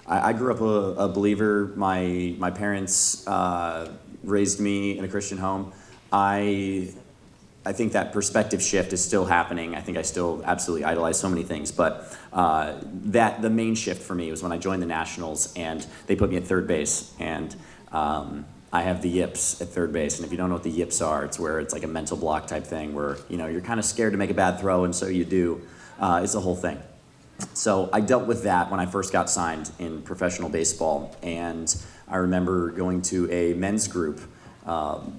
I grew up a believer. My parents raised me in a Christian home. I think that perspective shift is still happening. I think I still absolutely idolize so many things, but the main shift for me was when I joined the Nationals and they put me at third base, and I have the yips at third base. And if you don't know what the yips are, it's where it's like a mental block type thing where you're kind of scared to make a bad throw, and so you do. It's a whole thing. So I dealt with that when I first got signed in professional baseball, and I remember going to a men's group,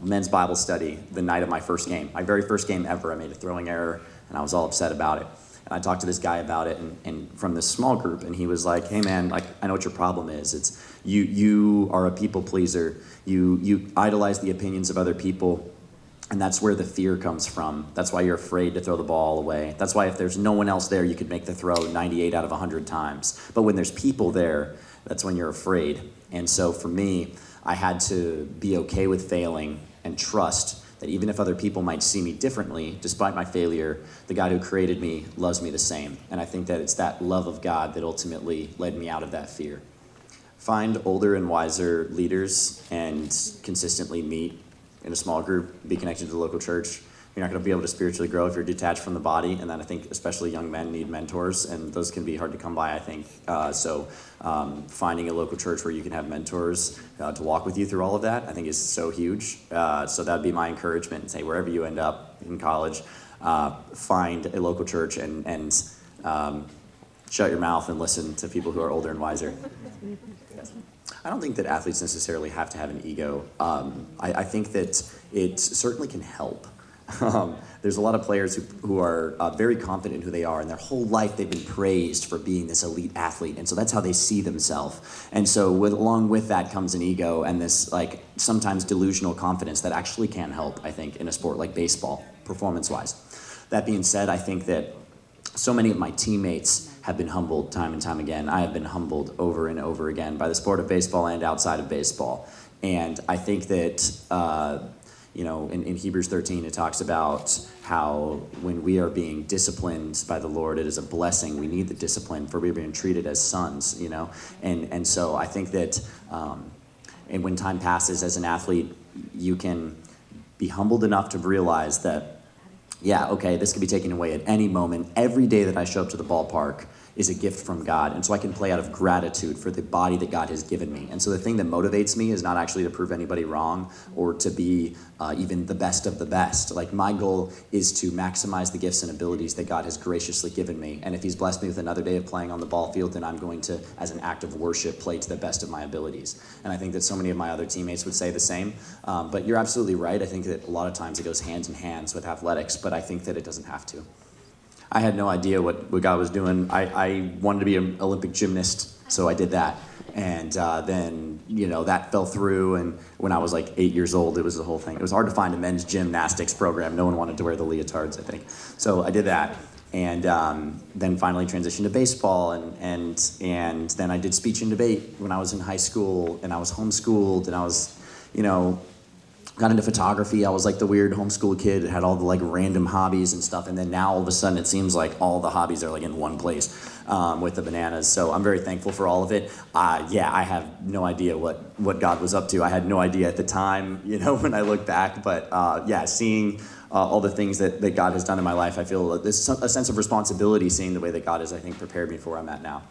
men's Bible study the night of my first game. My very first game ever, I made a throwing error, and I was all upset about it. And I talked to this guy about it, and from this small group, and he was like, hey man, like, I know what your problem is. It's you are a people pleaser. You idolize the opinions of other people, and that's where the fear comes from. That's why you're afraid to throw the ball away. That's why if there's no one else there, you could make the throw 98 out of 100 times. But when there's people there, that's when you're afraid. And so for me, I had to be okay with failing and trust that even if other people might see me differently, despite my failure, the God who created me loves me the same. And I think that it's that love of God that ultimately led me out of that fear. Find older and wiser leaders and consistently meet in a small group, be connected to the local church. You're not going to be able to spiritually grow if you're detached from the body, and then I think especially young men need mentors, and those can be hard to come by, I think. So finding a local church where you can have mentors to walk with you through all of that, I think is so huge. So that'd be my encouragement, and say wherever you end up in college, find a local church and shut your mouth and listen to people who are older and wiser. I don't think that athletes necessarily have to have an ego. I think that it certainly can help. There's a lot of players who are very confident in who they are, and their whole life they've been praised for being this elite athlete, and so that's how they see themselves. And so along with that comes an ego and this like sometimes delusional confidence that actually can help, I think, in a sport like baseball, performance-wise. That being said, I think that so many of my teammates have been humbled time and time again. I have been humbled over and over again by the sport of baseball and outside of baseball. And I think that in Hebrews 13, it talks about how when we are being disciplined by the Lord, it is a blessing. We need the discipline, for we are being treated as sons, And so I think that and when time passes as an athlete, you can be humbled enough to realize that, yeah, okay, this could be taken away at any moment. Every day that I show up to the ballpark is a gift from God. And so I can play out of gratitude for the body that God has given me. And so the thing that motivates me is not actually to prove anybody wrong or to be even the best of the best. Like, my goal is to maximize the gifts and abilities that God has graciously given me. And if he's blessed me with another day of playing on the ball field, then I'm going to, as an act of worship, play to the best of my abilities. And I think that so many of my other teammates would say the same. But you're absolutely right. I think that a lot of times it goes hand in hand with athletics, but I think that it doesn't have to. I had no idea what God was doing. I wanted to be an Olympic gymnast, so I did that. And then, that fell through. And when I was like 8 years old, it was the whole thing. It was hard to find a men's gymnastics program. No one wanted to wear the leotards, I think. So I did that. And then finally transitioned to baseball. And then I did speech and debate when I was in high school. And I was homeschooled. And I was, got into photography. I was like the weird homeschool kid that had all the like random hobbies and stuff. And then now all of a sudden it seems like all the hobbies are like in one place with the Bananas. So I'm very thankful for all of it. I have no idea what God was up to. I had no idea at the time, when I look back. But seeing all the things that God has done in my life, I feel a sense of responsibility seeing the way that God has, I think, prepared me for where I'm at now.